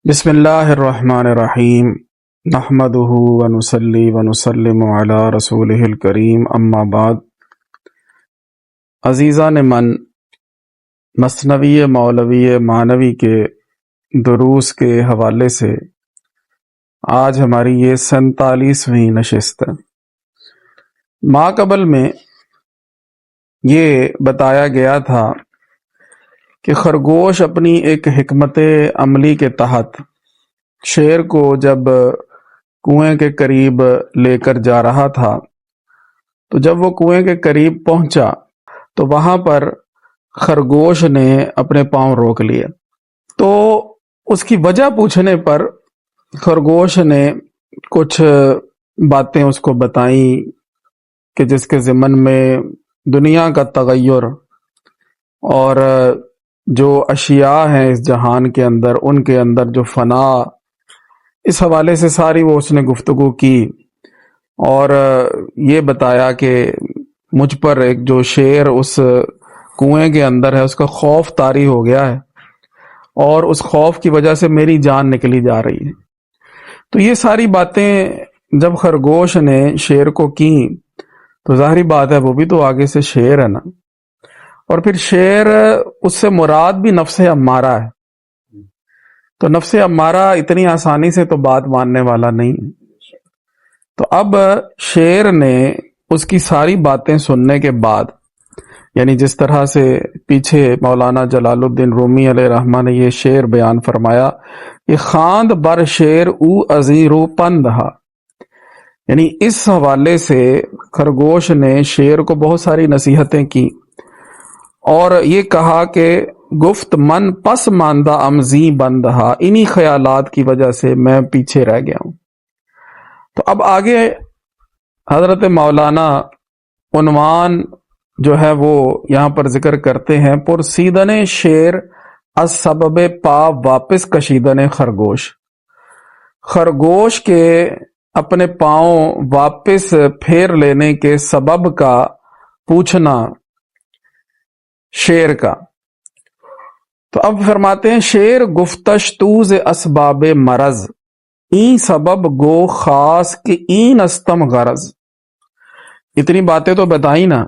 بسم اللہ الرحمن الرحیم نحمدہ ونصلی ونسلم علی رسولہ الکریم اما بعد۔ عزیزان من، مثنوی مولوی مانوی کے دروس کے حوالے سے آج ہماری یہ 47ویں نشست ہے۔ ماقبل میں یہ بتایا گیا تھا کہ خرگوش اپنی ایک حکمت عملی کے تحت شیر کو جب کنویں کے قریب لے کر جا رہا تھا تو جب وہ کنویں کے قریب پہنچا تو وہاں پر خرگوش نے اپنے پاؤں روک لیے۔ تو اس کی وجہ پوچھنے پر خرگوش نے کچھ باتیں اس کو بتائیں کہ جس کے ضمن میں دنیا کا تغیر اور جو اشیاء ہیں اس جہان کے اندر، ان کے اندر جو فنا، اس حوالے سے ساری وہ اس نے گفتگو کی، اور یہ بتایا کہ مجھ پر ایک جو شیر اس کنویں کے اندر ہے اس کا خوف طاری ہو گیا ہے، اور اس خوف کی وجہ سے میری جان نکلی جا رہی ہے۔ تو یہ ساری باتیں جب خرگوش نے شیر کو کی تو ظاہری بات ہے وہ بھی تو آگے سے شیر ہے نا، اور پھر شیر اس سے مراد بھی نفس امارہ ہے، تو نفس امارہ اتنی آسانی سے تو بات ماننے والا نہیں ہے۔ تو اب شیر نے اس کی ساری باتیں سننے کے بعد، یعنی جس طرح سے پیچھے مولانا جلال الدین رومی علیہ رحمہ نے یہ شعر بیان فرمایا کہ خواند بر شیر او ازیرو پندہا، یعنی اس حوالے سے خرگوش نے شیر کو بہت ساری نصیحتیں کی اور یہ کہا کہ گفت من پس ماندہ امزی بندہا، انہی خیالات کی وجہ سے میں پیچھے رہ گیا ہوں۔ تو اب آگے حضرت مولانا عنوان جو ہے وہ یہاں پر ذکر کرتے ہیں، پرسیدن شیر از سبب پا واپس کشیدن خرگوش، خرگوش کے اپنے پاؤں واپس پھیر لینے کے سبب کا پوچھنا شیر کا۔ تو اب فرماتے ہیں شیر گفتش توز اسباب مرض، این سبب گو خاص کہ این استم غرض۔ اتنی باتیں تو بتائی نا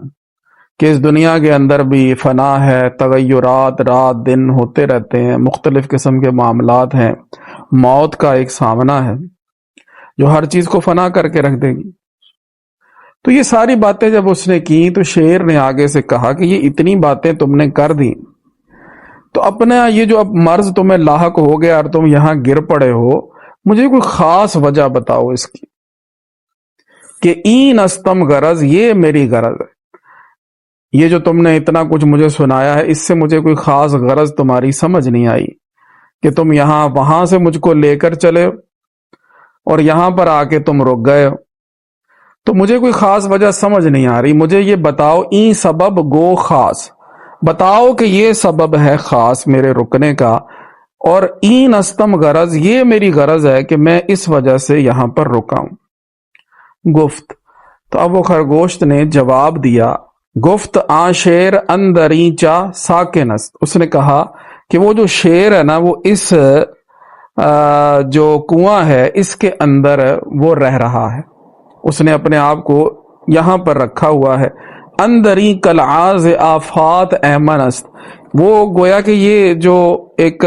کہ اس دنیا کے اندر بھی فنا ہے، تغیرات رات دن ہوتے رہتے ہیں، مختلف قسم کے معاملات ہیں، موت کا ایک سامنا ہے جو ہر چیز کو فنا کر کے رکھ دے گی۔ تو یہ ساری باتیں جب اس نے کی تو شیر نے آگے سے کہا کہ یہ اتنی باتیں تم نے کر دی تو اپنا یہ جو اب مرض تمہیں لاحق ہو گیا اور تم یہاں گر پڑے ہو، مجھے کوئی خاص وجہ بتاؤ اس کی کہ این استم غرض، یہ میری غرض ہے، یہ جو تم نے اتنا کچھ مجھے سنایا ہے اس سے مجھے کوئی خاص غرض تمہاری سمجھ نہیں آئی کہ تم یہاں وہاں سے مجھ کو لے کر چلے اور یہاں پر آ کے تم رک گئے ہو، تو مجھے کوئی خاص وجہ سمجھ نہیں آ رہی، مجھے یہ بتاؤ این سبب گو خاص، بتاؤ کہ یہ سبب ہے خاص میرے رکنے کا، اور این استم غرض، یہ میری غرض ہے کہ میں اس وجہ سے یہاں پر رکا ہوں۔ گفت، تو اب وہ خرگوش نے جواب دیا، گفت آن شیر اندری چا ساکن است، اس نے کہا کہ وہ جو شیر ہے نا وہ اس جو کنواں ہے اس کے اندر وہ رہ رہا ہے، اس نے اپنے آپ کو یہاں پر رکھا ہوا ہے۔ اندری کلعاز آفات ایمن است، وہ گویا کہ یہ جو ایک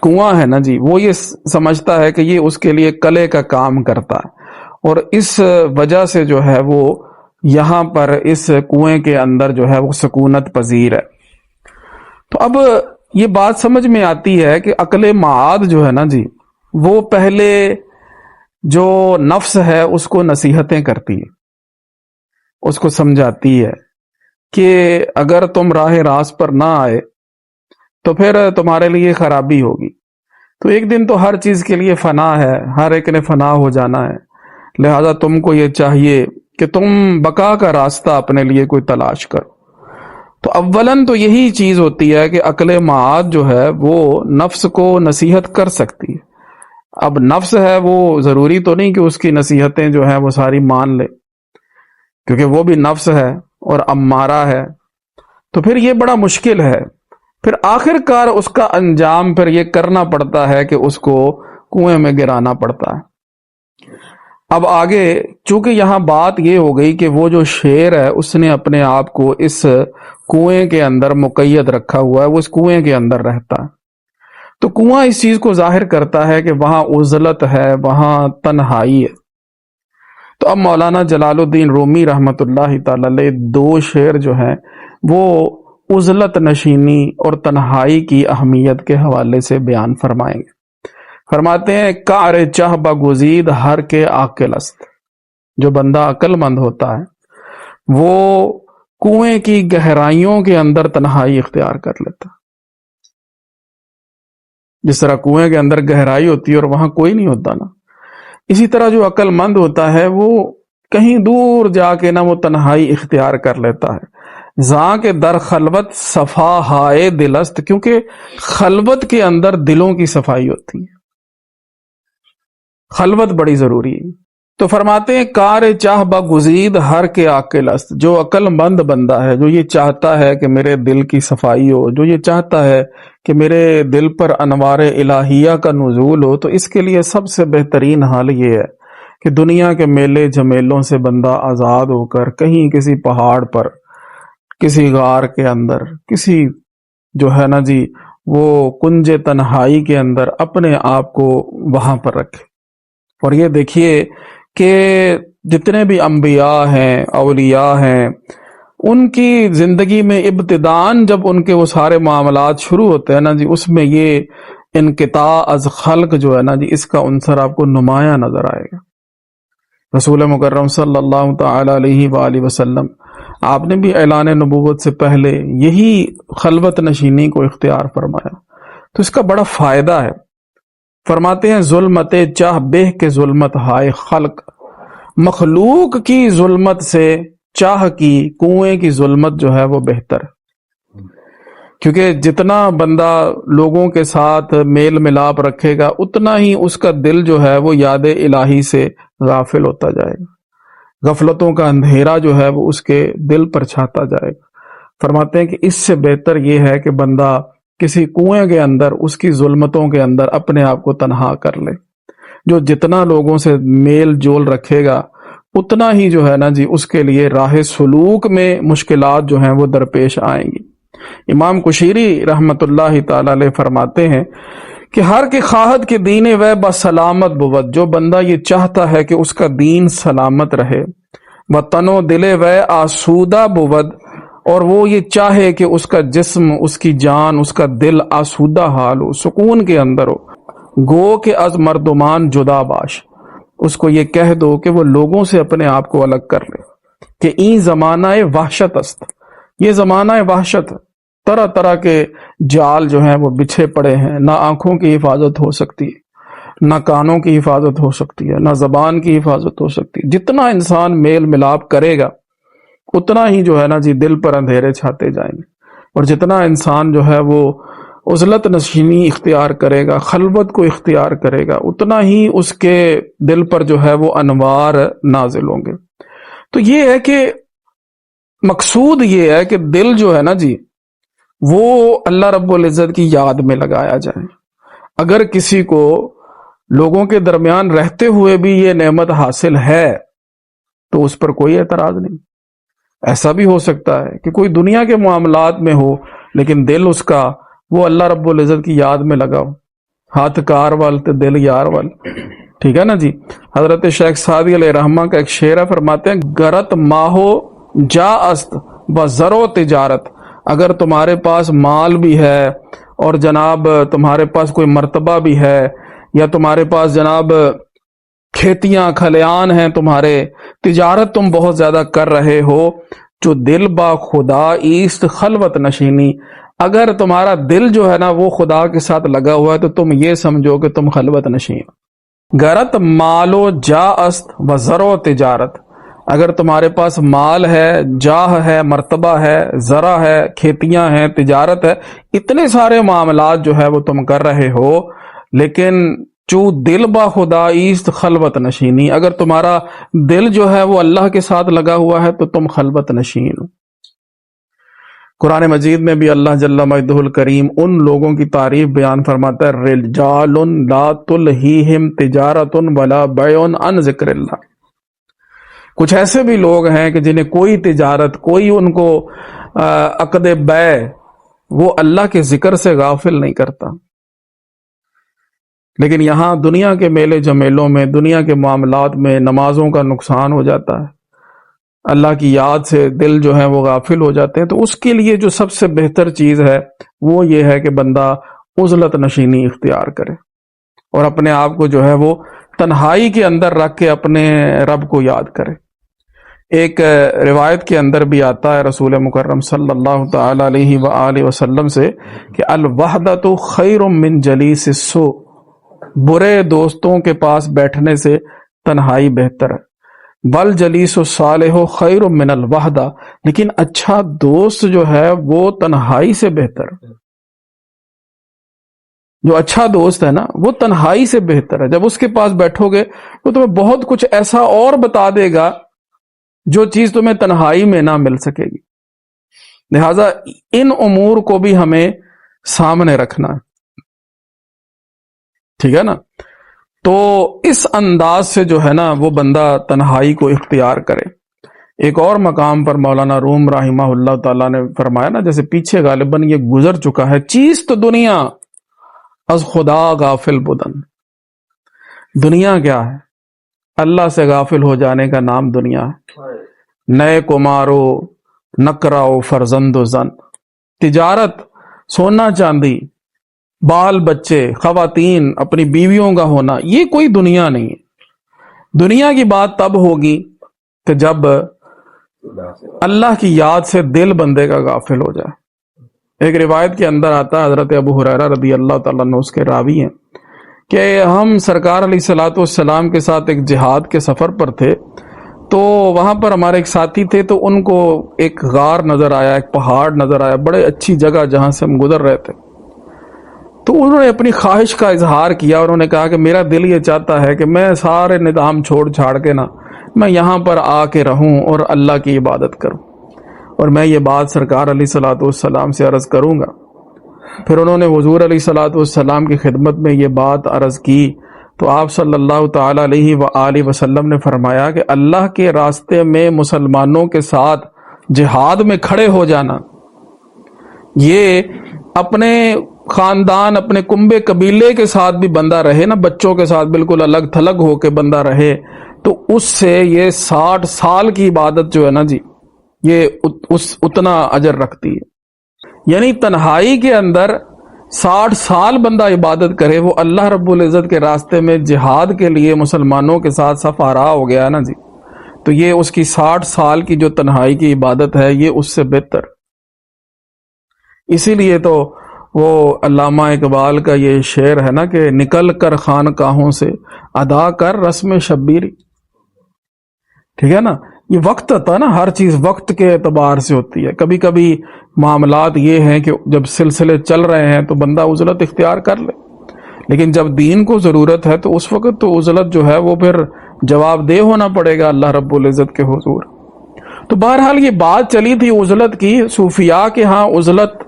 کنواں ہے نا جی، وہ یہ سمجھتا ہے کہ یہ اس کے لیے کلے کا کام کرتا ہے، اور اس وجہ سے جو ہے وہ یہاں پر اس کنویں کے اندر جو ہے وہ سکونت پذیر ہے۔ تو اب یہ بات سمجھ میں آتی ہے کہ عقل معاد جو ہے نا جی، وہ پہلے جو نفس ہے اس کو نصیحتیں کرتی ہے، اس کو سمجھاتی ہے کہ اگر تم راہ راست پر نہ آئے تو پھر تمہارے لیے خرابی ہوگی، تو ایک دن تو ہر چیز کے لیے فنا ہے، ہر ایک نے فنا ہو جانا ہے، لہذا تم کو یہ چاہیے کہ تم بقا کا راستہ اپنے لیے کوئی تلاش کرو۔ تو اولاً تو یہی چیز ہوتی ہے کہ عقل معاد جو ہے وہ نفس کو نصیحت کر سکتی ہے۔ اب نفس ہے وہ ضروری تو نہیں کہ اس کی نصیحتیں جو ہیں وہ ساری مان لے، کیونکہ وہ بھی نفس ہے اور امارہ ہے، تو پھر یہ بڑا مشکل ہے۔ پھر آخر کار اس کا انجام پھر یہ کرنا پڑتا ہے کہ اس کو کنویں میں گرانا پڑتا ہے۔ اب آگے چونکہ یہاں بات یہ ہو گئی کہ وہ جو شیر ہے اس نے اپنے آپ کو اس کنویں کے اندر مقید رکھا ہوا ہے، وہ اس کنویں کے اندر رہتا ہے، تو کنواں اس چیز کو ظاہر کرتا ہے کہ وہاں عزلت ہے، وہاں تنہائی ہے۔ تو اب مولانا جلال الدین رومی رحمۃ اللہ تعالی علیہ دو شعر جو ہیں وہ عزلت نشینی اور تنہائی کی اہمیت کے حوالے سے بیان فرمائیں گے۔ فرماتے ہیں کار چہ بگزید ہر کے عاقل است، جو بندہ عقل مند ہوتا ہے وہ کنویں کی گہرائیوں کے اندر تنہائی اختیار کر لیتا، جس طرح کنویں کے اندر گہرائی ہوتی ہے اور وہاں کوئی نہیں ہوتا نا، اسی طرح جو عقل مند ہوتا ہے وہ کہیں دور جا کے نا وہ تنہائی اختیار کر لیتا ہے۔ زاں کے در خلوت صفا ہائے دل است، کیونکہ خلوت کے اندر دلوں کی صفائی ہوتی ہے، خلوت بڑی ضروری ہے۔ تو فرماتے ہیں کار چاہ بگزید ہر کے عاقل است، جو عقل مند بندہ ہے، جو یہ چاہتا ہے کہ میرے دل کی صفائی ہو، جو یہ چاہتا ہے کہ میرے دل پر انوار الہیہ کا نزول ہو، تو اس کے لیے سب سے بہترین حال یہ ہے کہ دنیا کے میلے جمیلوں سے بندہ آزاد ہو کر کہیں کسی پہاڑ پر، کسی غار کے اندر، کسی جو ہے نا جی وہ کنج تنہائی کے اندر اپنے آپ کو وہاں پر رکھے۔ اور یہ دیکھیے کہ جتنے بھی انبیاء ہیں، اولیاء ہیں، ان کی زندگی میں ابتداً جب ان کے وہ سارے معاملات شروع ہوتے ہیں نا جی، اس میں یہ انقطاع از خلق جو ہے نا جی، اس کا عنصر آپ کو نمایاں نظر آئے گا۔ رسول مکرم صلی اللہ تعالی علیہ وآلہ وسلم آپ نے بھی اعلان نبوت سے پہلے یہی خلوت نشینی کو اختیار فرمایا، تو اس کا بڑا فائدہ ہے۔ فرماتے ہیں ظلمت چاہ بہ کے ظلمت ہائے خلق، مخلوق کی ظلمت سے چاہ کی، کنویں کی ظلمت جو ہے وہ بہتر ہے، کیونکہ جتنا بندہ لوگوں کے ساتھ میل ملاپ رکھے گا اتنا ہی اس کا دل جو ہے وہ یاد الہی سے غافل ہوتا جائے گا، غفلتوں کا اندھیرا جو ہے وہ اس کے دل پر چھاتا جائے گا۔ فرماتے ہیں کہ اس سے بہتر یہ ہے کہ بندہ کسی کنویں کے اندر، اس کی ظلمتوں کے اندر اپنے آپ کو تنہا کر لے۔ جو جتنا لوگوں سے میل جول رکھے گا اتنا ہی جو ہے نا جی اس کے لیے راہ سلوک میں مشکلات جو ہیں وہ درپیش آئیں گی۔ امام کشیری رحمت اللہ تعالی علیہ فرماتے ہیں کہ ہر کے خواہد کے دین وے بسلامت بود، جو بندہ یہ چاہتا ہے کہ اس کا دین سلامت رہے، و تنو دل وے آسودہ بود، اور وہ یہ چاہے کہ اس کا جسم، اس کی جان، اس کا دل آسودہ حال ہو، سکون کے اندر ہو، گو کہ از مردمان جدا باش، اس کو یہ کہہ دو کہ وہ لوگوں سے اپنے آپ کو الگ کر لے، کہ این زمانہ وحشت است، یہ زمانہ وحشت، طرح طرح کے جال جو ہیں وہ بچھے پڑے ہیں، نہ آنکھوں کی حفاظت ہو سکتی ہے، نہ کانوں کی حفاظت ہو سکتی ہے، نہ زبان کی حفاظت ہو سکتی ہے۔ جتنا انسان میل ملاپ کرے گا اتنا ہی جو ہے نا جی دل پر اندھیرے چھاتے جائیں گے، اور جتنا انسان جو ہے وہ عزلت نشینی اختیار کرے گا، خلوت کو اختیار کرے گا، اتنا ہی اس کے دل پر جو ہے وہ انوار نازل ہوں گے۔ تو یہ ہے کہ مقصود یہ ہے کہ دل جو ہے نا جی وہ اللہ رب العزت کی یاد میں لگایا جائے۔ اگر کسی کو لوگوں کے درمیان رہتے ہوئے بھی یہ نعمت حاصل ہے تو اس پر کوئی اعتراض نہیں۔ ایسا بھی ہو سکتا ہے کہ کوئی دنیا کے معاملات میں ہو لیکن دل اس کا وہ اللہ رب العزت کی یاد میں لگا ہو، ہاتھ کار وال تے دل یار وال، ٹھیک ہے نا جی۔ حضرت شیخ سعدی علیہ رحمہ کا ایک شعر ہے، فرماتے ہیں گرت ماہو جا است بزرو تجارت، اگر تمہارے پاس مال بھی ہے اور جناب تمہارے پاس کوئی مرتبہ بھی ہے، یا تمہارے پاس جناب کھیتیاں کھلیان ہیں، تمہارے تجارت تم بہت زیادہ کر رہے ہو، جو دل با خدا ایست خلوت نشینی، اگر تمہارا دل جو ہے نا وہ خدا کے ساتھ لگا ہوا ہے تو تم یہ سمجھو کہ تم خلوت نشین۔ گرت مالو جا است و زرو تجارت، اگر تمہارے پاس مال ہے، جاہ ہے، مرتبہ ہے، زرع ہے، کھیتیاں ہیں، تجارت ہے، اتنے سارے معاملات جو ہے وہ تم کر رہے ہو، لیکن چو دل با خدا ایست خلوت نشینی، اگر تمہارا دل جو ہے وہ اللہ کے ساتھ لگا ہوا ہے تو تم خلوت نشین ہو۔ قرآن مجید میں بھی اللہ جل مجدہ الکریم ان لوگوں کی تعریف بیان فرماتا ہے، رجال لا تلہیہم تجارت ولا بیع عن ذکر اللہ۔ کچھ ایسے بھی لوگ ہیں کہ جنہیں کوئی تجارت، کوئی ان کو عقد بیع، وہ اللہ کے ذکر سے غافل نہیں کرتا۔ لیکن یہاں دنیا کے میلے جمیلوں میں، دنیا کے معاملات میں نمازوں کا نقصان ہو جاتا ہے، اللہ کی یاد سے دل جو ہے وہ غافل ہو جاتے ہیں۔ تو اس کے لیے جو سب سے بہتر چیز ہے وہ یہ ہے کہ بندہ عزلت نشینی اختیار کرے اور اپنے آپ کو جو ہے وہ تنہائی کے اندر رکھ کے اپنے رب کو یاد کرے۔ ایک روایت کے اندر بھی آتا ہے رسول مکرم صلی اللہ تعالی علیہ وآلہ وسلم سے کہ الوحدۃ خیر من جلیس السوء، برے دوستوں کے پاس بیٹھنے سے تنہائی بہتر ہے، بل جلیس الصالح خیر من الوحدہ، لیکن اچھا دوست جو ہے وہ تنہائی سے بہتر ہے۔ جو اچھا دوست ہے نا وہ تنہائی سے بہتر ہے۔ جب اس کے پاس بیٹھو گے تو تمہیں بہت کچھ ایسا اور بتا دے گا جو چیز تمہیں تنہائی میں نہ مل سکے گی۔ لہذا ان امور کو بھی ہمیں سامنے رکھنا ہے، ٹھیک ہے نا۔ تو اس انداز سے جو ہے نا وہ بندہ تنہائی کو اختیار کرے۔ ایک اور مقام پر مولانا روم رحمہ اللہ تعالیٰ نے فرمایا نا، جیسے پیچھے غالباً یہ گزر چکا ہے، چیز تو دنیا از خدا غافل بدن۔ دنیا کیا ہے؟ اللہ سے غافل ہو جانے کا نام دنیا ہے۔ نئے کو مارو نکراؤ فرزند و زن، تجارت، سونا چاندی، بال بچے، خواتین، اپنی بیویوں کا ہونا، یہ کوئی دنیا نہیں ہے۔ دنیا کی بات تب ہوگی کہ جب اللہ کی یاد سے دل بندے کا غافل ہو جائے۔ ایک روایت کے اندر آتا ہے، حضرت ابو ہریرہ رضی اللہ تعالیٰ عنہ اس کے راوی ہیں، کہ ہم سرکار علیہ الصلوۃ والسلام کے ساتھ ایک جہاد کے سفر پر تھے، تو وہاں پر ہمارے ایک ساتھی تھے، تو ان کو ایک غار نظر آیا، ایک پہاڑ نظر آیا، بڑے اچھی جگہ جہاں سے ہم گزر رہے تھے۔ تو انہوں نے اپنی خواہش کا اظہار کیا، اور انہوں نے کہا کہ میرا دل یہ چاہتا ہے کہ میں سارے نظام چھوڑ چھاڑ کے نا میں یہاں پر آ کے رہوں اور اللہ کی عبادت کروں، اور میں یہ بات سرکار علیہ الصلوۃ والسلام سے عرض کروں گا۔ پھر انہوں نے حضور علیہ الصلوۃ والسلام کی خدمت میں یہ بات عرض کی، تو آپ صلی اللہ تعالی علیہ وآلہ وسلم نے فرمایا کہ اللہ کے راستے میں مسلمانوں کے ساتھ جہاد میں کھڑے ہو جانا، یہ اپنے خاندان، اپنے کنبے قبیلے کے ساتھ بھی بندہ رہے نا، بچوں کے ساتھ بالکل الگ تھلگ ہو کے بندہ رہے، تو اس سے یہ 60 سال کی عبادت جو ہے نا جی، یہ اتنا اجر رکھتی ہے۔ یعنی تنہائی کے اندر 60 سال بندہ عبادت کرے، وہ اللہ رب العزت کے راستے میں جہاد کے لیے مسلمانوں کے ساتھ صف آرا ہو گیا نا جی، تو یہ اس کی 60 سال کی جو تنہائی کی عبادت ہے یہ اس سے بہتر۔ اسی لیے تو وہ علامہ اقبال کا یہ شعر ہے نا کہ نکل کر خانقاہوں سے ادا کر رسم شبیری، ٹھیک ہے نا۔ یہ وقت ہوتا ہے نا، ہر چیز وقت کے اعتبار سے ہوتی ہے۔ کبھی کبھی معاملات یہ ہیں کہ جب سلسلے چل رہے ہیں تو بندہ عزلت اختیار کر لے، لیکن جب دین کو ضرورت ہے تو اس وقت تو عزلت جو ہے وہ پھر جواب دہ ہونا پڑے گا اللہ رب العزت کے حضور۔ تو بہرحال یہ بات چلی تھی عزلت کی۔ صوفیاء کے ہاں عزلت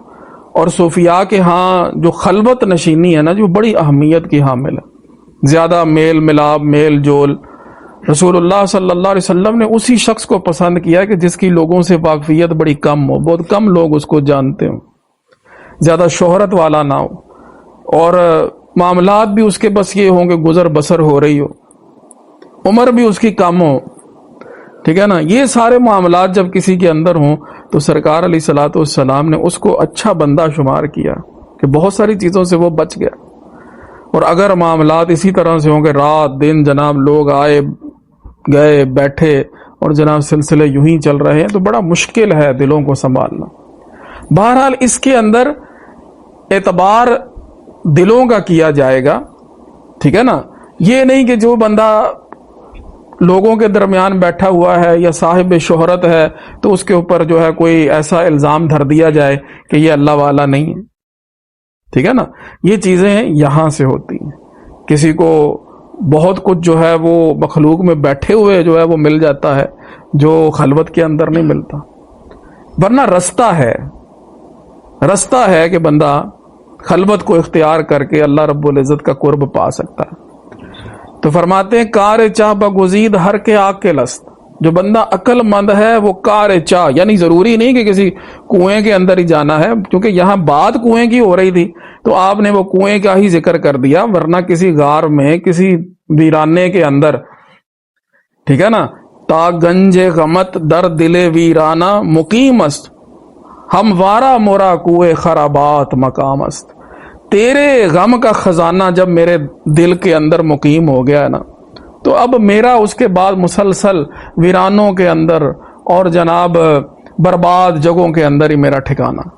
اور صوفیاء کے ہاں جو خلوت نشینی ہے نا، جو بڑی اہمیت کی حامل ہے۔ زیادہ میل ملاپ، میل جول، رسول اللہ صلی اللہ علیہ وسلم نے اسی شخص کو پسند کیا کہ جس کی لوگوں سے واقفیت بڑی کم ہو، بہت کم لوگ اس کو جانتے ہوں، زیادہ شہرت والا نہ ہو، اور معاملات بھی اس کے بس یہ ہوں کہ گزر بسر ہو رہی ہو، عمر بھی اس کی کم ہو، ٹھیک ہے نا۔ یہ سارے معاملات جب کسی کے اندر ہوں تو سرکار علیہ الصلوۃ والسلام نے اس کو اچھا بندہ شمار کیا کہ بہت ساری چیزوں سے وہ بچ گیا۔ اور اگر معاملات اسی طرح سے ہوں کہ رات دن جناب لوگ آئے گئے بیٹھے اور جناب سلسلے یوں ہی چل رہے ہیں، تو بڑا مشکل ہے دلوں کو سنبھالنا۔ بہرحال اس کے اندر اعتبار دلوں کا کیا جائے گا، ٹھیک ہے نا۔ یہ نہیں کہ جو بندہ لوگوں کے درمیان بیٹھا ہوا ہے یا صاحب شہرت ہے تو اس کے اوپر جو ہے کوئی ایسا الزام دھر دیا جائے کہ یہ اللہ والا نہیں ہے، ٹھیک ہے نا۔ یہ چیزیں یہاں سے ہوتی ہیں۔ کسی کو بہت کچھ جو ہے وہ مخلوق میں بیٹھے ہوئے جو ہے وہ مل جاتا ہے جو خلوت کے اندر نہیں ملتا، ورنہ رستہ ہے، رستہ ہے کہ بندہ خلوت کو اختیار کر کے اللہ رب العزت کا قرب پا سکتا ہے۔ تو فرماتے ہیں کار چاہ بگزید ہر کے آگ کے لست، جو بندہ عقل مند ہے وہ کار چاہ، یعنی ضروری نہیں کہ کسی کنویں کے اندر ہی جانا ہے، کیونکہ یہاں بات کنویں کی ہو رہی تھی تو آپ نے وہ کنویں کا ہی ذکر کر دیا، ورنہ کسی غار میں کسی ویرانے کے اندر، ٹھیک ہے نا، تا گنج غمت در دل ویرانہ مقیم است، ہموارا مورا کوئے خرابات مقام است۔ تیرے غم کا خزانہ جب میرے دل کے اندر مقیم ہو گیا ہے نا، تو اب میرا اس کے بعد مسلسل ویرانوں کے اندر اور جناب برباد جگہوں کے اندر ہی میرا ٹھکانہ۔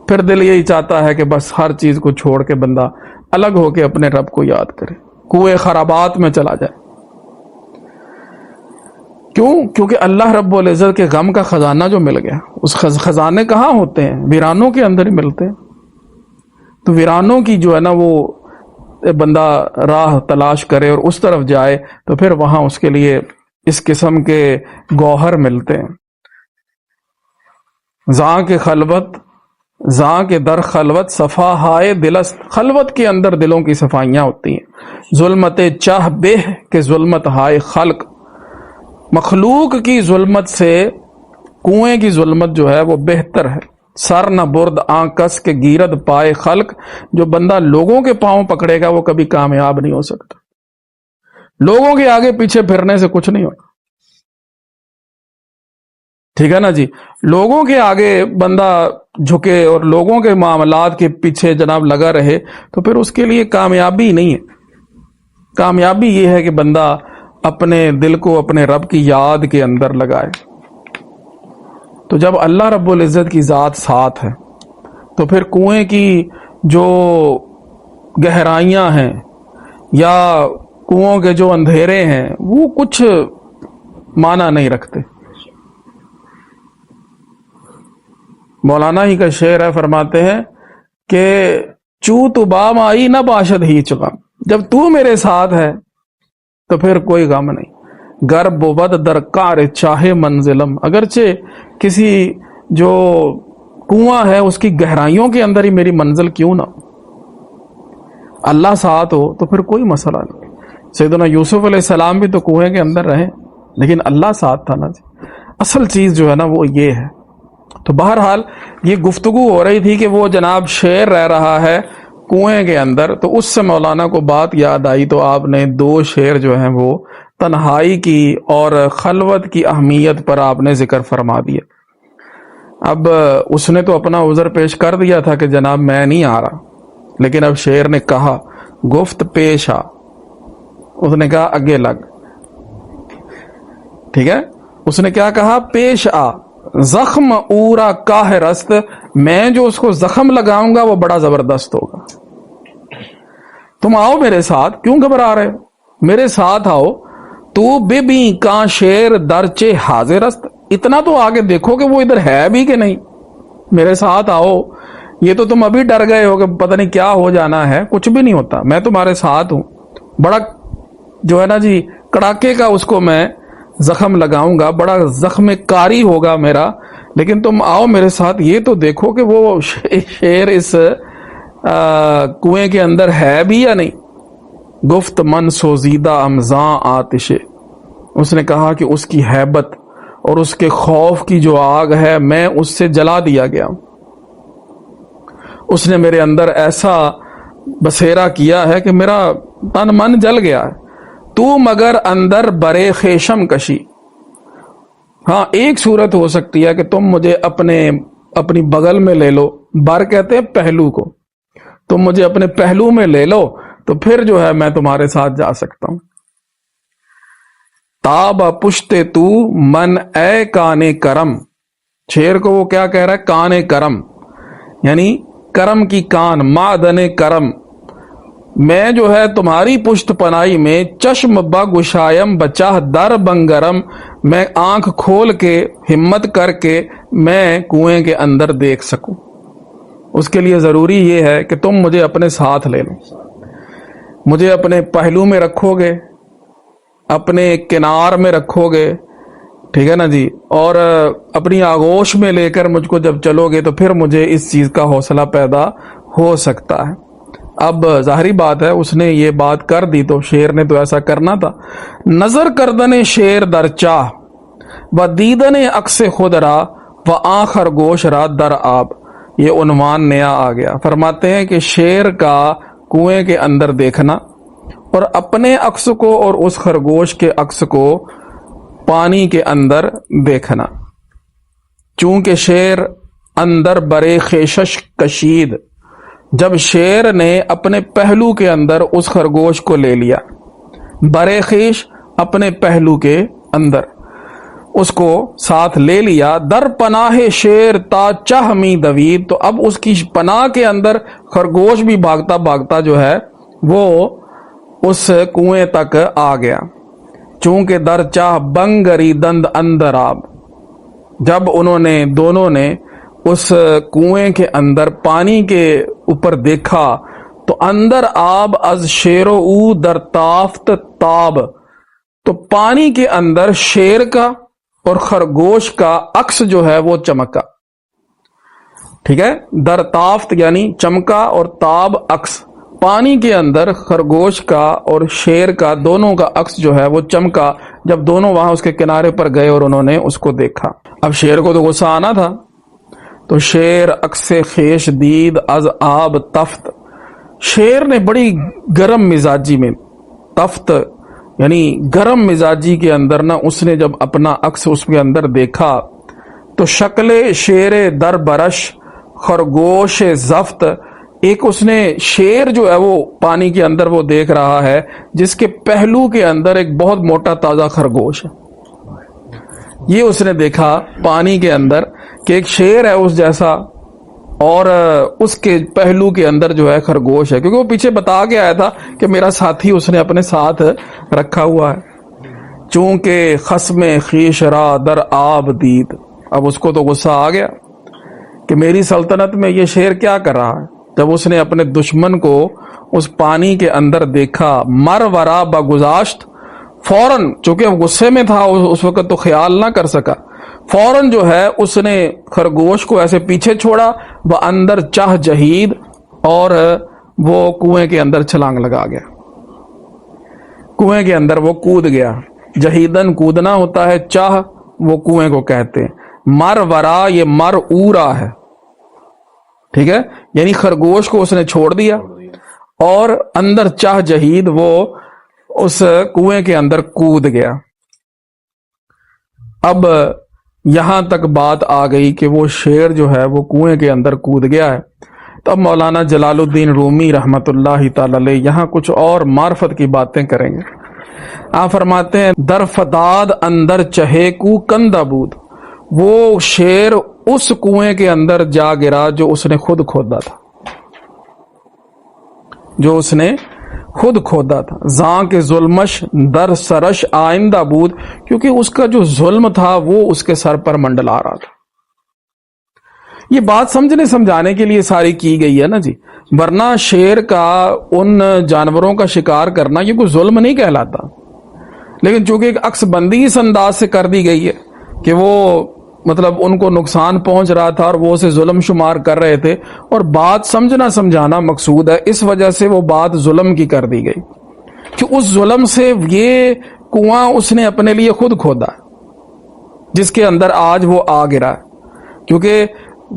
پھر دل یہی چاہتا ہے کہ بس ہر چیز کو چھوڑ کے بندہ الگ ہو کے اپنے رب کو یاد کرے، کوئے خرابات میں چلا جائے۔ کیوں؟ کیونکہ اللہ رب العزت کے غم کا خزانہ جو مل گیا، اس خزانے کہاں ہوتے ہیں؟ ویرانوں کے اندر ہی ملتے ہیں۔ تو ویرانوں کی جو ہے نا وہ بندہ راہ تلاش کرے اور اس طرف جائے تو پھر وہاں اس کے لیے اس قسم کے گوہر ملتے ہیں۔ زاں کے خلوت، زاں کے در خلوت صفا ہائے دلست، خلوت کے اندر دلوں کی صفائیاں ہوتی ہیں۔ ظلمت چاہ بہ کہ ظلمت ہائے خلق، مخلوق کی ظلمت سے کنویں کی ظلمت جو ہے وہ بہتر ہے۔ سر نہ برد آنکس کے گیرد پائے خلق، جو بندہ لوگوں کے پاؤں پکڑے گا وہ کبھی کامیاب نہیں ہو سکتا۔ لوگوں کے آگے پیچھے پھرنے سے کچھ نہیں ہوگا، ٹھیک ہے نا جی۔ لوگوں کے آگے بندہ جھکے اور لوگوں کے معاملات کے پیچھے جناب لگا رہے تو پھر اس کے لیے کامیابی نہیں ہے۔ کامیابی یہ ہے کہ بندہ اپنے دل کو اپنے رب کی یاد کے اندر لگائے۔ تو جب اللہ رب العزت کی ذات ساتھ ہے تو پھر کنویں کی جو گہرائیاں ہیں یا کنووں کے جو اندھیرے ہیں وہ کچھ معنی نہیں رکھتے۔ مولانا ہی کا شعر ہے، فرماتے ہیں کہ چو تو بام آئی نہ باشد ہی چغم، جب تو میرے ساتھ ہے تو پھر کوئی غم نہیں۔ گر بود در کار چاہے منزلم، اگرچہ کسی جو کنواں ہے اس کی گہرائیوں کے اندر ہی میری منزل کیوں نہ ہو، اللہ ساتھ ہو تو پھر کوئی مسئلہ نہیں۔ سیدنا یوسف علیہ السلام بھی تو کنویں کے اندر رہے لیکن اللہ ساتھ تھا نا جی۔ اصل چیز جو ہے نا وہ یہ ہے۔ تو بہرحال یہ گفتگو ہو رہی تھی کہ وہ جناب شیر رہ رہا ہے کنویں کے اندر، تو اس سے مولانا کو بات یاد آئی تو آپ نے دو شعر جو ہیں وہ تنہائی کی اور خلوت کی اہمیت پر آپ نے ذکر فرما دیا۔ اب اس نے تو اپنا عذر پیش کر دیا تھا کہ جناب میں نہیں آ رہا، لیکن اب شعر نے کہا گفت پیش آ، اس نے کہا اگے لگ، ٹھیک ہے، اس نے کیا کہا؟ پیش آ، زخم اورا کاہ رست، میں جو اس کو زخم لگاؤں گا وہ بڑا زبردست ہوگا۔ تم آؤ میرے ساتھ، کیوں گھبرا رہے ہو؟ میرے ساتھ آؤ۔ تو بے بھی کا شیر درچے حاضر است، اتنا تو آگے دیکھو کہ وہ ادھر ہے بھی کہ نہیں، میرے ساتھ آؤ۔ یہ تو تم ابھی ڈر گئے ہو کہ پتہ نہیں کیا ہو جانا ہے، کچھ بھی نہیں ہوتا، میں تمہارے ساتھ ہوں، بڑا جو ہے نا جی کڑاکے کا اس کو میں زخم لگاؤں گا، بڑا زخم کاری ہوگا میرا، لیکن تم آؤ میرے ساتھ، یہ تو دیکھو کہ وہ شیر اس کنویں کے اندر ہے بھی یا نہیں۔ گفت من سوزیدہ امزاں آتشے، اس نے کہا کہ اس کی ہیبت اور اس کے خوف کی جو آگ ہے میں اس سے جلا دیا گیا ہوں، اس نے میرے اندر ایسا بسیرا کیا ہے کہ میرا تن من جل گیا ہے۔ تو مگر اندر برے خیشم کشی، ہاں ایک صورت ہو سکتی ہے کہ تم مجھے اپنی بغل میں لے لو، بر کہتے ہیں پہلو کو، تم مجھے اپنے پہلو میں لے لو تو پھر جو ہے میں تمہارے ساتھ جا سکتا ہوں۔ تاب پشتے تو من اے کانے کرم، شیر کو وہ کیا کہہ رہا ہے؟ کانے کرم، یعنی کرم کی کان، معدن کرم، میں جو ہے تمہاری پشت پنائی میں چشم بگشایم بچہ در بنگرم، میں آنکھ کھول کے ہمت کر کے میں کنویں کے اندر دیکھ سکوں۔ اس کے لیے ضروری یہ ہے کہ تم مجھے اپنے ساتھ لے لو، مجھے اپنے پہلو میں رکھو گے، اپنے کنار میں رکھو گے، ٹھیک ہے نا جی، اور اپنی آغوش میں لے کر مجھ کو جب چلو گے تو پھر مجھے اس چیز کا حوصلہ پیدا ہو سکتا ہے۔ اب ظاہری بات ہے اس نے یہ بات کر دی تو شیر نے تو ایسا کرنا تھا۔ نظر کردن شیر در چاہ و دیدن عکس خود را و آخر گوش را در آب، یہ عنوان نیا آ گیا۔ فرماتے ہیں کہ شیر کا کنویں کے اندر دیکھنا اور اپنے عکس کو اور اس خرگوش کے عکس کو پانی کے اندر دیکھنا، چونکہ شیر اندر برے خیشش کشید، جب شیر نے اپنے پہلو کے اندر اس خرگوش کو لے لیا، برے خیش اپنے پہلو کے اندر اس کو ساتھ لے لیا، در پناہ شیر تا چاہ می دوید، تو اب اس کی پناہ کے اندر خرگوش بھی بھاگتا بھاگتا جو ہے وہ اس کنویں تک آ گیا، چونکہ در چاہ بنگری دند اندر آب، جب انہوں نے دونوں نے اس کنویں کے اندر پانی کے اوپر دیکھا تو اندر آب از شیر و او در تافت تاب، تو پانی کے اندر شیر کا اور خرگوش کا عکس جو ہے وہ چمکا، ٹھیک ہے، در تافت یعنی چمکا اور تاب عکس، پانی کے اندر خرگوش کا اور شیر کا دونوں کا عکس جو ہے وہ چمکا جب دونوں وہاں اس کے کنارے پر گئے اور انہوں نے اس کو دیکھا۔ اب شیر کو تو غصہ آنا تھا، تو شیر عکس خیش دید از آب تفت، شیر نے بڑی گرم مزاجی میں، تفت یعنی گرم مزاجی کے اندر نا اس نے جب اپنا عکس اس کے اندر دیکھا تو شکل شیر در برش خرگوش زفت، ایک اس نے شیر جو ہے وہ پانی کے اندر وہ دیکھ رہا ہے جس کے پہلو کے اندر ایک بہت موٹا تازہ خرگوش ہے، یہ اس نے دیکھا پانی کے اندر کہ ایک شیر ہے اس جیسا اور اس کے پہلو کے اندر جو ہے خرگوش ہے، کیونکہ وہ پیچھے بتا کے آیا تھا کہ میرا ساتھی اس نے اپنے ساتھ رکھا ہوا ہے، چونکہ خصم خیش را در آب دید، اب اس کو تو غصہ آ گیا کہ میری سلطنت میں یہ شیر کیا کر رہا ہے۔ جب اس نے اپنے دشمن کو اس پانی کے اندر دیکھا، مر ورا بگذاشت، فوراً چونکہ غصے میں تھا اس وقت تو خیال نہ کر سکا، فوراً جو ہے اس نے خرگوش کو ایسے پیچھے چھوڑا، وہ اندر چاہ جہید، اور وہ کنویں کے اندر چھلانگ لگا گیا، کنویں کے اندر وہ کود گیا، جہیدن کودنا ہوتا ہے، چاہ وہ کنویں کو کہتے ہیں، مر ورا یہ مر اورا ہے، ٹھیک ہے، یعنی خرگوش کو اس نے چھوڑ دیا اور اندر چاہ جہید وہ اس کنویں کے اندر کود گیا۔ اب یہاں تک بات آ گئی کہ وہ شیر جو ہے وہ کنویں کے اندر کود گیا ہے، تو اب مولانا جلال الدین رومی رحمت اللہ تعالی علیہ یہاں کچھ اور معرفت کی باتیں کریں گے۔ آپ فرماتے ہیں در فتاد اندر چہے کو کندہ بود، وہ شیر اس کنویں کے اندر جا گرا جو اس نے خود کھودا تھا، جو اس نے خود کھودا تھا، زاں کے ظلمش در سرش آئندہ بود، کیونکہ اس کا جو ظلم تھا وہ اس کے سر پر منڈلا رہا تھا۔ یہ بات سمجھنے سمجھانے کے لیے ساری کی گئی ہے نا جی، ورنہ شیر کا ان جانوروں کا شکار کرنا یہ کوئی ظلم نہیں کہلاتا، لیکن چونکہ ایک عکس بندی اس انداز سے کر دی گئی ہے کہ وہ مطلب ان کو نقصان پہنچ رہا تھا اور وہ اسے ظلم شمار کر رہے تھے، اور بات سمجھنا سمجھانا مقصود ہے، اس وجہ سے وہ بات ظلم کی کر دی گئی کہ اس ظلم سے یہ کنواں اس نے اپنے لیے خود کھودا جس کے اندر آج وہ آ گرا، کیونکہ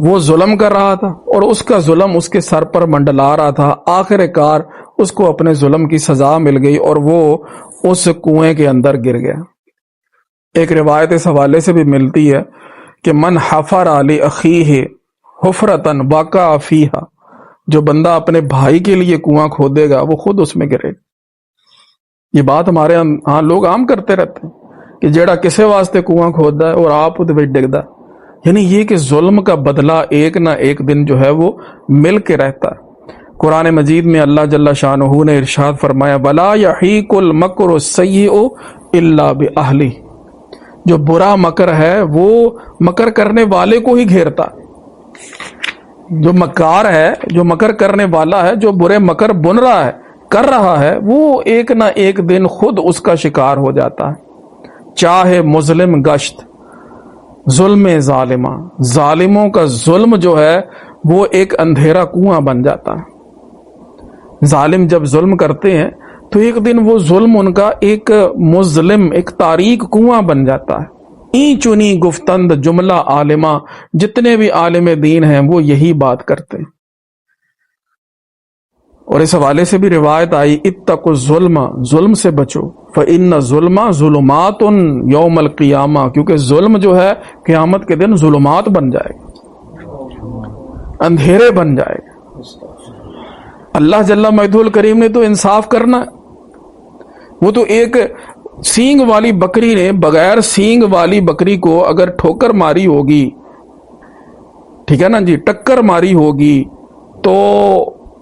وہ ظلم کر رہا تھا اور اس کا ظلم اس کے سر پر منڈلا رہا تھا، آخر کار اس کو اپنے ظلم کی سزا مل گئی اور وہ اس کنویں کے اندر گر گیا۔ ایک روایت اس حوالے سے بھی ملتی ہے کہ من حفر علی اخیہ حفرتن وقع فیہا، جو بندہ اپنے بھائی کے لیے کنواں کھودے گا وہ خود اس میں گرے گا۔ یہ بات ہمارے ہاں لوگ عام کرتے رہتے ہیں کہ جیڑا کسے واسطے کنواں کھودا ہے اور آپ ادھر ڈگدا، یعنی یہ کہ ظلم کا بدلہ ایک نہ ایک دن جو ہے وہ مل کے رہتا ہے۔ قرآن مجید میں اللہ جل شانہ نے ارشاد فرمایا وَلَا يَحِيقُ الْمَكْرُ السَّيِّئُ إِلَّا بِأَهْلِهِ، جو برا مکر ہے وہ مکر کرنے والے کو ہی گھیرتا، جو مکار ہے، جو مکر کرنے والا ہے، جو برے مکر بن رہا ہے، کر رہا ہے، وہ ایک نہ ایک دن خود اس کا شکار ہو جاتا ہے، چاہے مظلم گشت ظلم ظالمہ، ظالموں کا ظلم جو ہے وہ ایک اندھیرا کنواں بن جاتا ہے۔ ظالم جب ظلم کرتے ہیں تو ایک دن وہ ظلم ان کا ایک مظلم، ایک تاریک کنواں بن جاتا ہے۔ این چنی گفتند جملہ عالمہ، جتنے بھی عالم دین ہیں وہ یہی بات کرتے ہیں۔ اور اس حوالے سے بھی روایت آئی، اتقوا الظلم، ظلم سے بچو، فإن الظلم ظلمات یوم القیامہ، کیونکہ ظلم جو ہے قیامت کے دن ظلمات بن جائے گا، اندھیرے بن جائے گا۔ اللہ جل مجدہ الکریم نے تو انصاف کرنا ہے۔ وہ تو ایک سینگ والی بکری نے بغیر سینگ والی بکری کو اگر ٹھوکر ماری ہوگی، ٹھیک ہے نا جی، ٹکر ماری ہوگی، تو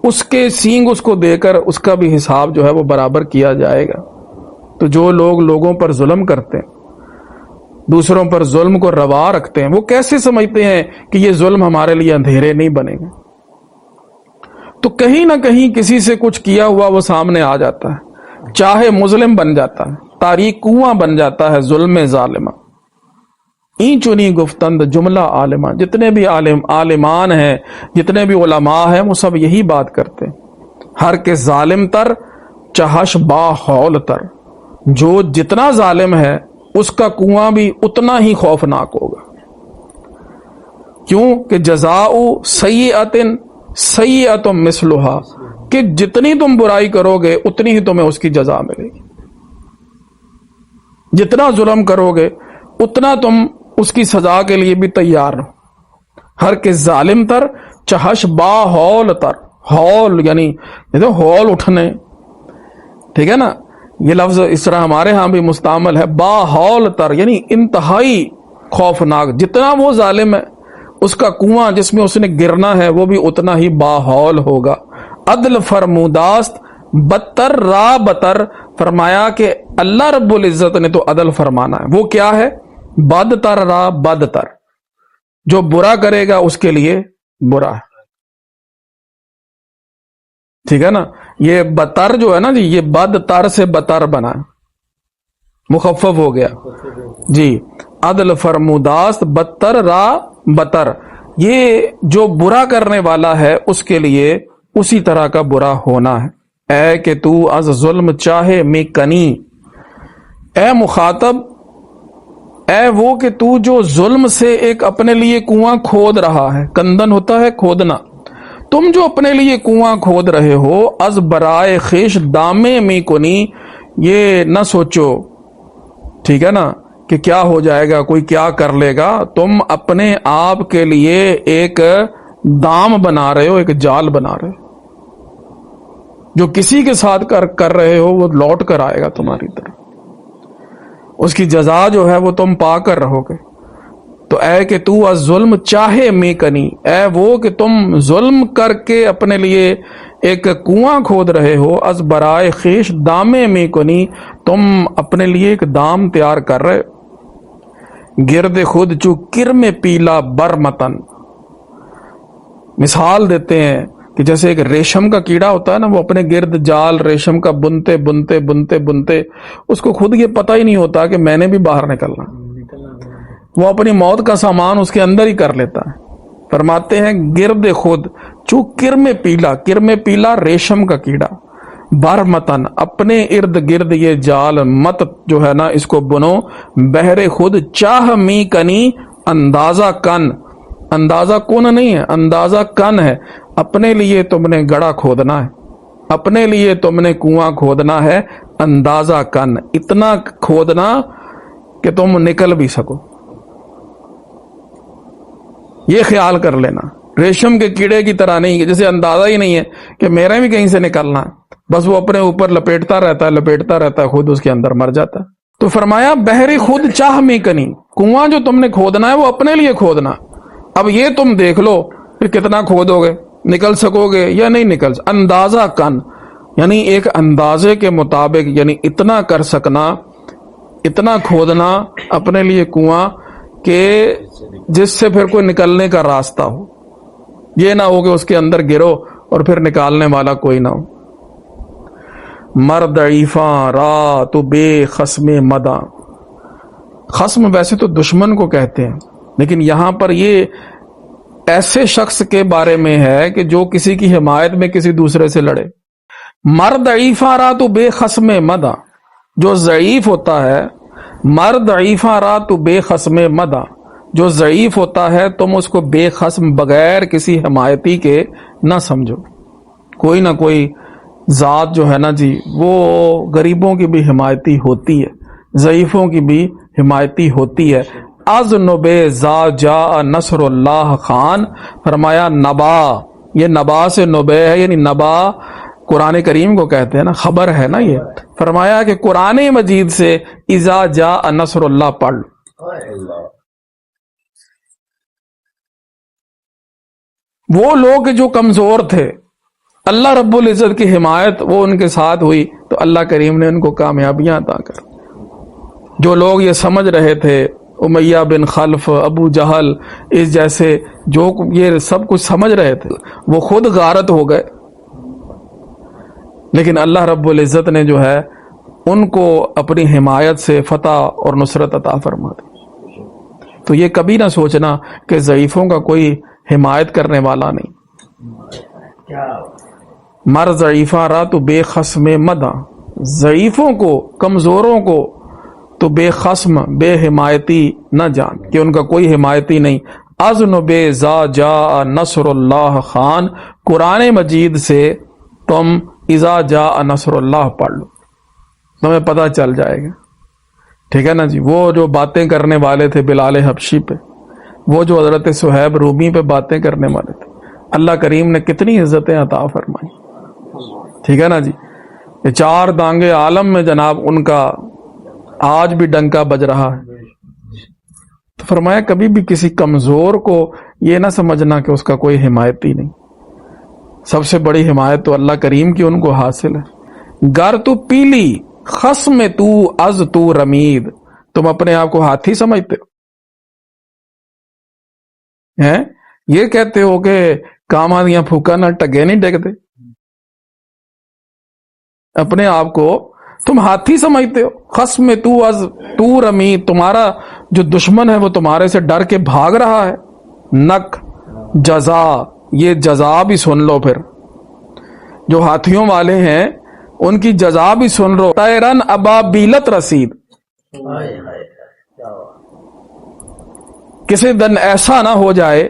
اس کے سینگ اس کو دے کر اس کا بھی حساب جو ہے وہ برابر کیا جائے گا۔ تو جو لوگ لوگوں پر ظلم کرتے ہیں، دوسروں پر ظلم کو روا رکھتے ہیں، وہ کیسے سمجھتے ہیں کہ یہ ظلم ہمارے لیے اندھیرے نہیں بنے گا؟ تو کہیں نہ کہیں کسی سے کچھ کیا ہوا وہ سامنے آ جاتا ہے، چاہے مظلم بن جاتا ہے، تاریک کنواں بن جاتا ہے ظلم ظالمہ۔ این چنی گفتند جملہ عالمہ، جتنے بھی عالمان ہیں، جتنے بھی علماء ہیں، وہ سب یہی بات کرتے ہیں، ہر کے ظالم تر چہش با ہول تر، جو جتنا ظالم ہے اس کا کنواں بھی اتنا ہی خوفناک ہوگا۔ کیوں کہ جزاء سیئۃ سیئۃ مثلھا، کہ جتنی تم برائی کرو گے اتنی ہی تمہیں اس کی جزا ملے گی، جتنا ظلم کرو گے اتنا تم اس کی سزا کے لیے بھی تیار رہو۔ ہر کے ظالم تر چہش با ہول تر، ہول یعنی ہول اٹھنے، ٹھیک ہے نا، یہ لفظ اس طرح ہمارے ہاں بھی مستعمل ہے، با ہول تر یعنی انتہائی خوفناک۔ جتنا وہ ظالم ہے اس کا کنواں جس میں اس نے گرنا ہے وہ بھی اتنا ہی با ہول ہوگا۔ عدل فرموداست بدتر را بتر، فرمایا کہ اللہ رب العزت نے تو عدل فرمانا ہے، وہ کیا ہے؟ بدتر را بدتر، جو برا کرے گا اس کے لیے برا ہے، ٹھیک ہے نا۔ یہ بتر جو ہے نا جی، یہ بدتر سے بتر بنا ہے، مخفف ہو گیا جی۔ عدل فرموداست بدتر را بتر، یہ جو برا کرنے والا ہے اس کے لیے اسی طرح کا برا ہونا ہے۔ اے کہ تو از ظلم چاہے میں کنی، اے مخاطب، اے وہ کہ تو جو ظلم سے ایک اپنے لیے کنواں کھود رہا ہے، کندن ہوتا ہے کھودنا، تم جو اپنے لیے کنواں کھود رہے ہو، از برائے خیش دامے میں کنی، یہ نہ سوچو، ٹھیک ہے نا، کہ کیا ہو جائے گا، کوئی کیا کر لے گا، تم اپنے آپ کے لیے ایک دام بنا رہے ہو، ایک جال بنا رہے ہو، جو کسی کے ساتھ کر رہے ہو وہ لوٹ کر آئے گا تمہاری طرف، اس کی جزا جو ہے وہ تم پا کر رہو گے۔ تو اے کہ تو از ظلم چاہے میں کنی، اے وہ کہ تم ظلم کر کے اپنے لیے ایک کنواں کھود رہے ہو، از برائے خیش دامے میں کنی، تم اپنے لیے ایک دام تیار کر رہے، گرد خود چو کرم پیلا برمتن، مثال دیتے ہیں کہ جیسے ایک ریشم کا کیڑا ہوتا ہے نا، وہ اپنے گرد جال ریشم کا بنتے بنتے بنتے بنتے اس کو خود یہ پتہ ہی نہیں ہوتا کہ میں نے بھی باہر نکلنا، وہ اپنی موت کا سامان اس کے اندر ہی کر لیتا ہے۔ فرماتے ہیں گرد خود چو کرم پیلا، کرم پیلا ریشم کا کیڑا، برمتن اپنے ارد گرد یہ جال، مت جو ہے نا اس کو بنو، بہر خود چاہ می کنی، اندازہ کن، اندازہ کن نہیں ہے، اندازہ کن ہے، اپنے لیے تم نے گڑھا کھودنا ہے، اپنے لیے تم نے کنواں کھودنا ہے، اندازہ کن، اتنا کھودنا کہ تم نکل بھی سکو، یہ خیال کر لینا۔ ریشم کے کیڑے کی طرح نہیں، جیسے اندازہ ہی نہیں ہے کہ میرے بھی کہیں سے نکلنا ہے، بس وہ اپنے اوپر لپیٹتا رہتا ہے خود اس کے اندر مر جاتا ہے۔ تو فرمایا بہری خود چاہ میں کنی، کنواں جو تم نے کھودنا ہے وہ اپنے لیے کھودنا، اب یہ تم دیکھ لو پھر کتنا کھودو گے، نکل سکو گے یا نہیں نکل سکو۔ اندازہ کن یعنی ایک اندازے کے مطابق، یعنی اتنا کر سکنا، اتنا کھودنا اپنے لیے کنواں کہ جس سے پھر کوئی نکلنے کا راستہ ہو، یہ نہ ہو کہ اس کے اندر گرو اور پھر نکالنے والا کوئی نہ ہو۔ مرد عیفاں را تو بے خصم مداں، خصم ویسے تو دشمن کو کہتے ہیں، لیکن یہاں پر یہ ایسے شخص کے بارے میں ہے کہ جو کسی کی حمایت میں کسی دوسرے سے لڑے۔ مرد ضعیفہ را تو بے خصم مدا، جو ضعیف ہوتا ہے، مرد ضعیفہ را تو بے خصم مدا، جو ضعیف ہوتا ہے تم اس کو بے خصم بغیر کسی حمایتی کے نہ سمجھو۔ کوئی نہ کوئی ذات جو ہے نا جی وہ غریبوں کی بھی حمایتی ہوتی ہے، ضعیفوں کی بھی حمایتی ہوتی ہے۔ از نبے زا جا نصر اللہ خان، فرمایا نبا، یہ نبا سے نبے ہے، یعنی نبا قرآن کریم کو کہتے ہیں نا، خبر ہے نا یہ۔ فرمایا کہ قرآن مجید سے اذا جا نصر اللہ پڑھ لو۔ وہ لوگ جو کمزور تھے، اللہ رب العزت کی حمایت وہ ان کے ساتھ ہوئی تو اللہ کریم نے ان کو کامیابیاں عطا کر۔ جو لوگ یہ سمجھ رہے تھے، امیہ بن خلف، ابو جہل، اس جیسے جو یہ سب کچھ سمجھ رہے تھے، وہ خود غارت ہو گئے، لیکن اللہ رب العزت نے جو ہے ان کو اپنی حمایت سے فتح اور نصرت عطا فرما دی۔ تو یہ کبھی نہ سوچنا کہ ضعیفوں کا کوئی حمایت کرنے والا نہیں۔ مر ضعیفہ را تو بے خصم مدا، ضعیفوں کو، کمزوروں کو تو بے خصم، بے حمایتی نہ جان کہ ان کا کوئی حمایتی نہیں۔ اذن بے زا جا نصر اللہ خان، قرآن مجید سے تم اذا جا نصر اللہ پڑھ لو، تمہیں پتہ چل جائے گا۔ ٹھیک ہے نا جی۔ وہ جو باتیں کرنے والے تھے بلال حبشی پہ، وہ جو حضرت صہیب رومی پہ باتیں کرنے والے تھے، اللہ کریم نے کتنی عزتیں عطا فرمائی۔ ٹھیک ہے نا جی۔ یہ چار دانگے عالم میں جناب ان کا آج بھی ڈنکا بج رہا ہے۔ تو فرمایا کبھی بھی کسی کمزور کو یہ نہ سمجھنا کہ اس کا کوئی حمایتی نہیں۔ سب سے بڑی حمایت تو اللہ کریم کی ان کو حاصل ہے۔ گر تو پیلی خصم تو از تو رمید، تم اپنے آپ کو ہاتھی سمجھتے ہو، ہیں یہ کہتے ہو کہ کاما دیاں پھوکا نہ ٹگے نہیں ڈگتے، اپنے آپ کو تم ہاتھی سمجھتے ہو۔ خصم تو از تو رمید، تمہارا جو دشمن ہے وہ تمہارے سے ڈر کے بھاگ رہا ہے۔ نک جزا، یہ جزا بھی سن لو، پھر جو ہاتھیوں والے ہیں ان کی جزا بھی سن لو۔ طیرن ابابیلت رسید، کسی دن ایسا نہ ہو جائے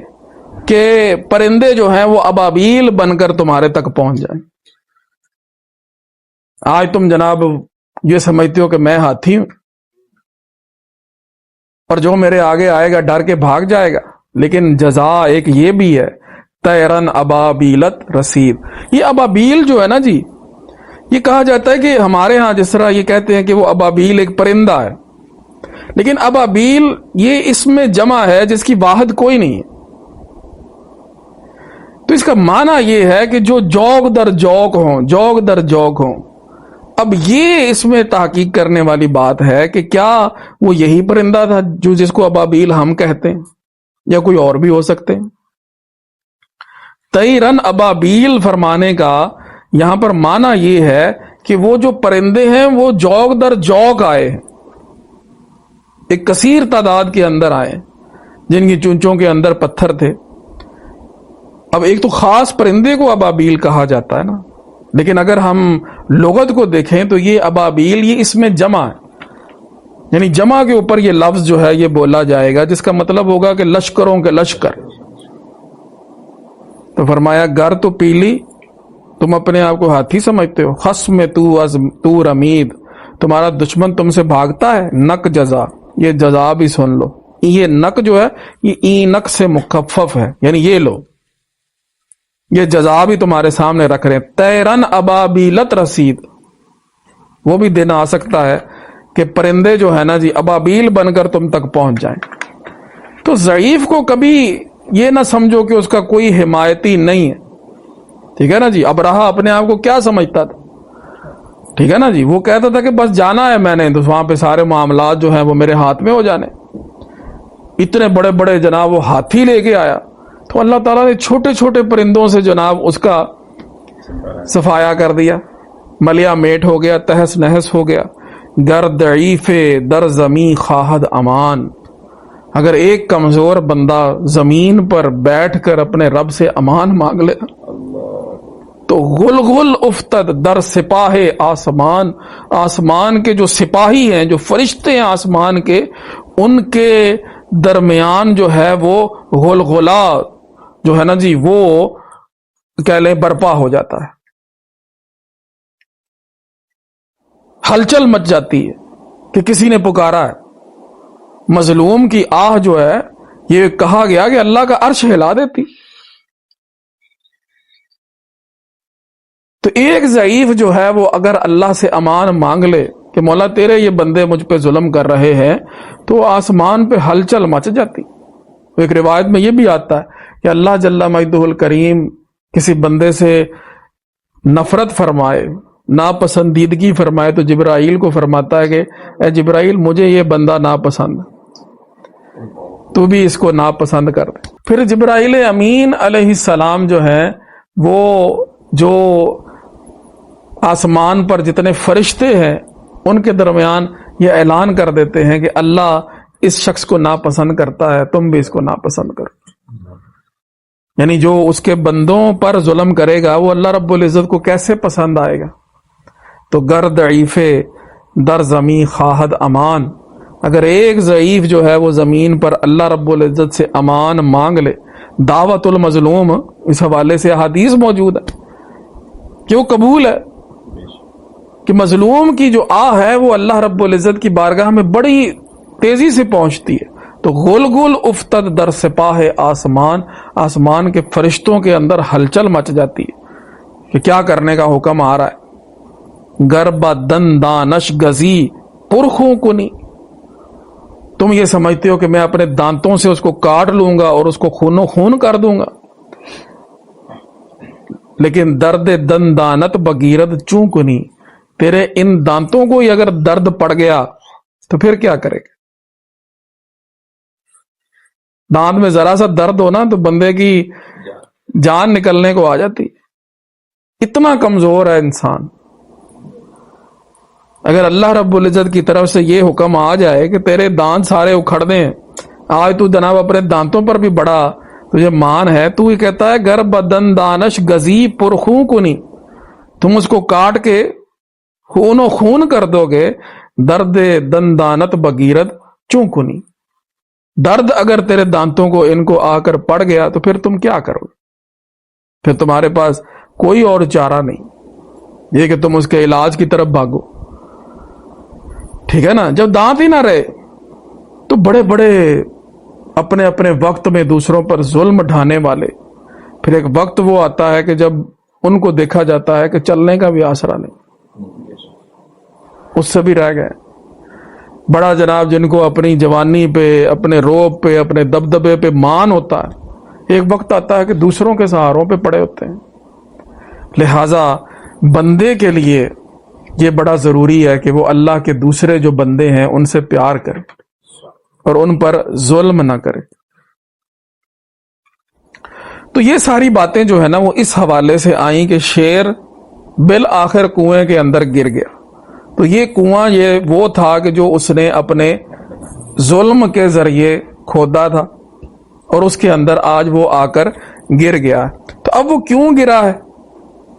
کہ پرندے جو ہیں وہ ابابیل بن کر تمہارے تک پہنچ جائیں۔ آج تم جناب یہ سمجھتے ہو کہ میں ہاتھی ہوں اور جو میرے آگے آئے گا ڈر کے بھاگ جائے گا، لیکن جزا ایک یہ بھی ہے، طیرن ابابیلت رسید۔ یہ ابابیل جو ہے نا جی، یہ کہا جاتا ہے کہ ہمارے ہاں جس طرح یہ کہتے ہیں کہ وہ ابابیل ایک پرندہ ہے، لیکن ابابیل یہ اس میں جمع ہے جس کی واحد کوئی نہیں ہے۔ تو اس کا معنی یہ ہے کہ جو جوگ در جوگ ہوں، جوگ در جوگ ہوں۔ اب یہ اس میں تحقیق کرنے والی بات ہے کہ کیا وہ یہی پرندہ تھا جو جس کو ابابیل ہم کہتے ہیں، یا کوئی اور بھی ہو سکتے ہیں۔ طیرن ابابیل فرمانے کا یہاں پر معنی یہ ہے کہ وہ جو پرندے ہیں وہ جوگ در جوگ آئے ہیں، ایک کثیر تعداد کے اندر آئے جن کی چونچوں کے اندر پتھر تھے۔ اب ایک تو خاص پرندے کو ابابیل کہا جاتا ہے نا، لیکن اگر ہم لغت کو دیکھیں تو یہ ابابیل یہ اس میں جمع ہے، یعنی جمع کے اوپر یہ لفظ جو ہے یہ بولا جائے گا جس کا مطلب ہوگا کہ لشکروں کے لشکر۔ تو فرمایا گر تو پیلی، تم اپنے آپ کو ہاتھی سمجھتے ہو۔ خصم تو از تو رمید، تمہارا دشمن تم سے بھاگتا ہے۔ نک جزا، یہ جزا بھی سن لو۔ یہ نک جو ہے یہ اینک سے مخفف ہے، یعنی یہ لو، یہ جزا بھی تمہارے سامنے رکھ رہے ہیں۔ طیرن ابابیلت رسید، وہ بھی دن آ سکتا ہے کہ پرندے جو ہے نا جی ابابیل بن کر تم تک پہنچ جائیں۔ تو ضعیف کو کبھی یہ نہ سمجھو کہ اس کا کوئی حمایتی نہیں ہے۔ ٹھیک ہے نا جی۔ ابرہہ اپنے آپ کو کیا سمجھتا تھا؟ ٹھیک ہے نا جی، وہ کہتا تھا کہ بس جانا ہے میں نے تو وہاں پہ سارے معاملات جو ہیں وہ میرے ہاتھ میں ہو جانے۔ اتنے بڑے بڑے جناب وہ ہاتھی لے کے آیا، تو اللہ تعالیٰ نے چھوٹے چھوٹے پرندوں سے جناب اس کا صفایا کر دیا، ملیا میٹ ہو گیا، تہس نہس ہو گیا۔ گر ضعیف در زمیں خواہد امان. اگر ایک کمزور بندہ زمین پر بیٹھ کر اپنے رب سے امان مانگ لے تو غلغل افتد در سپاہ آسمان. آسمان کے جو سپاہی ہیں، جو فرشتے ہیں آسمان کے، ان کے درمیان جو ہے وہ غلغلہ جو ہے نا جی، وہ کہہ لیں برپا ہو جاتا ہے، ہلچل مچ جاتی ہے کہ کسی نے پکارا ہے. مظلوم کی آہ جو ہے، یہ کہا گیا کہ اللہ کا عرش ہلا دیتی. تو ایک ضعیف جو ہے وہ اگر اللہ سے امان مانگ لے کہ مولا تیرے یہ بندے مجھ پہ ظلم کر رہے ہیں، تو آسمان پہ ہلچل مچ جاتی. ایک روایت میں یہ بھی آتا ہے کہ اللہ جل مجدہ الکریم کسی بندے سے نفرت فرمائے، ناپسندیدگی فرمائے، تو جبرائیل کو فرماتا ہے کہ اے جبرائیل مجھے یہ بندہ ناپسند، تو بھی اس کو ناپسند کر دے. پھر جبرائیل امین علیہ السلام جو ہیں، وہ جو آسمان پر جتنے فرشتے ہیں ان کے درمیان یہ اعلان کر دیتے ہیں کہ اللہ اس شخص کو ناپسند کرتا ہے، تم بھی اس کو ناپسند کرو. یعنی جو اس کے بندوں پر ظلم کرے گا وہ اللہ رب العزت کو کیسے پسند آئے گا. تو گر ضعیف در زمیں خواہد امان. اگر ایک ضعیف جو ہے وہ زمین پر اللہ رب العزت سے امان مانگ لے. دعوت المظلوم، اس حوالے سے حدیث موجود ہے کہ وہ قبول ہے کہ مظلوم کی جو آہ ہے وہ اللہ رب العزت کی بارگاہ میں بڑی تیزی سے پہنچتی ہے. تو غلغل افتد در سپاہ آسمان. آسمان کے فرشتوں کے اندر ہلچل مچ جاتی ہے کہ کیا کرنے کا حکم آ رہا ہے. گربا دن دانش گزی پرخوں کنی. تم یہ سمجھتے ہو کہ میں اپنے دانتوں سے اس کو کاٹ لوں گا اور اس کو خونو خون کر دوں گا، لیکن درد دن دانت بگیرد چوں کنی. تیرے ان دانتوں کو ہی اگر درد پڑ گیا تو پھر کیا کرے گا. دانت میں ذرا سا درد ہونا تو بندے کی جان نکلنے کو آ جاتی. اتنا کمزور ہے انسان. اگر اللہ رب العزت کی طرف سے یہ حکم آ جائے کہ تیرے دانت سارے اکھڑ دیں، آج تو جناب اپنے دانتوں پر بھی بڑا تجھے مان ہے، تو یہ کہتا ہے گر بدن دانش گزی پرخوں کنی. تم اس کو کاٹ کے خون و خون کر دو گے. درد دن دانت بگیرت چوں کنی. درد اگر تیرے دانتوں کو ان کو آ کر پڑ گیا تو پھر تم کیا کرو گے. پھر تمہارے پاس کوئی اور چارہ نہیں یہ کہ تم اس کے علاج کی طرف بھاگو. ٹھیک ہے نا. جب دانت ہی نہ رہے تو بڑے بڑے اپنے اپنے وقت میں دوسروں پر ظلم ڈھانے والے، پھر ایک وقت وہ آتا ہے کہ جب ان کو دیکھا جاتا ہے کہ چلنے کا بھی آسرا نہیں، اس سے بھی رہ گئے. بڑا جناب جن کو اپنی جوانی پہ، اپنے روب پہ، اپنے دبدبے پہ مان ہوتا ہے، ایک وقت آتا ہے کہ دوسروں کے سہاروں پہ پڑے ہوتے ہیں. لہذا بندے کے لیے یہ بڑا ضروری ہے کہ وہ اللہ کے دوسرے جو بندے ہیں ان سے پیار کرے اور ان پر ظلم نہ کرے. تو یہ ساری باتیں جو ہے نا وہ اس حوالے سے آئیں کہ شیر بالآخر کنویں کے اندر گر گیا. تو یہ کنواں یہ وہ تھا کہ جو اس نے اپنے ظلم کے ذریعے کھودا تھا اور اس کے اندر آج وہ آ کر گر گیا. تو اب وہ کیوں گرا ہے،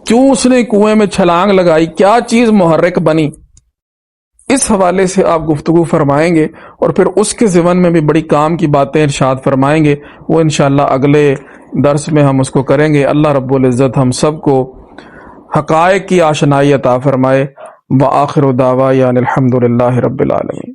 کیوں اس نے کنویں میں چھلانگ لگائی، کیا چیز محرک بنی، اس حوالے سے آپ گفتگو فرمائیں گے اور پھر اس کے ضمن میں بھی بڑی کام کی باتیں ارشاد فرمائیں گے. وہ انشاءاللہ اگلے درس میں ہم اس کو کریں گے. اللہ رب العزت ہم سب کو حقائق کی آشنائی عطا فرمائے. وآخر دعوانا الحمد للہ رب العالمین.